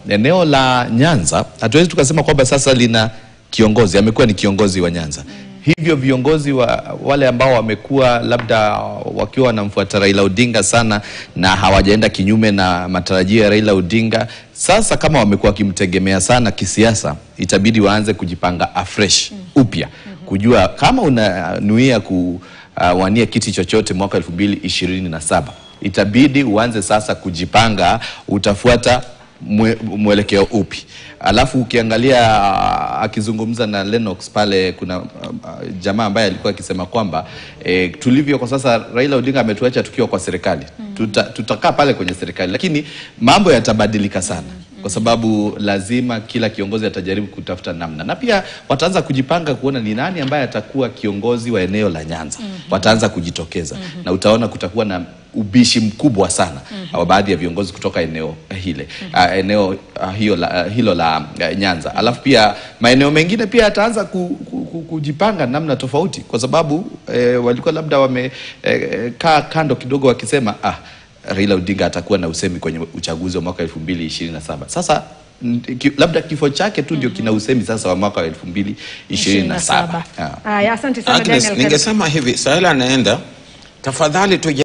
Eneo la Nyanza, hatuwezi tukasema kwamba sasa lina kiongozi, amekuwa ni kiongozi wa Nyanza. Hivyo viongozi wale ambao wamekuwa labda wakiwa wanamfuata Raila Odinga sana na hawajaenda kinyume na matarajio ya Raila Odinga, sasa kama wamekuwa kimtegemea sana kisiasa, itabidi waanze kujipanga afresh upya. Kujua kama unanuia kuwania kiti chochote mwaka 2027, itabidi uanze sasa kujipanga utafuata mwelekeo upi. Alafu ukiangalia akizungumza na Lennox pale, kuna jamaa ambaye alikuwa akisema kwamba tulivyo kwa sasa Raila Odinga ametuacha tukiwa kwa serikali. Tutakaa pale kwenye serikali, lakini mambo yatabadilika sana kwa sababu lazima kila kiongozi atajaribu kutafuta namna, na pia wataanza kujipanga kuona ni nani ambaye atakuwa kiongozi wa eneo la Nyanza. Wataanza kujitokeza na utaona kutakuwa na ubishi mkubwa sana wa baadhi ya viongozi kutoka eneo hilo la Nyanza. Alafu pia maeneo mengine pia ataanza kujipanga namna tofauti, kwa sababu walikuwa labda wamekaa kando kidogo wakisema Raila Odinga atakuwa na usemi kwenye uchaguzi wa mwaka 2027. Sasa labda kifo chake tu ndio kina usemi sasa wa mwaka 2027. Asante sana Daniel. Ningesema hivi, Raila anaenda, tafadhali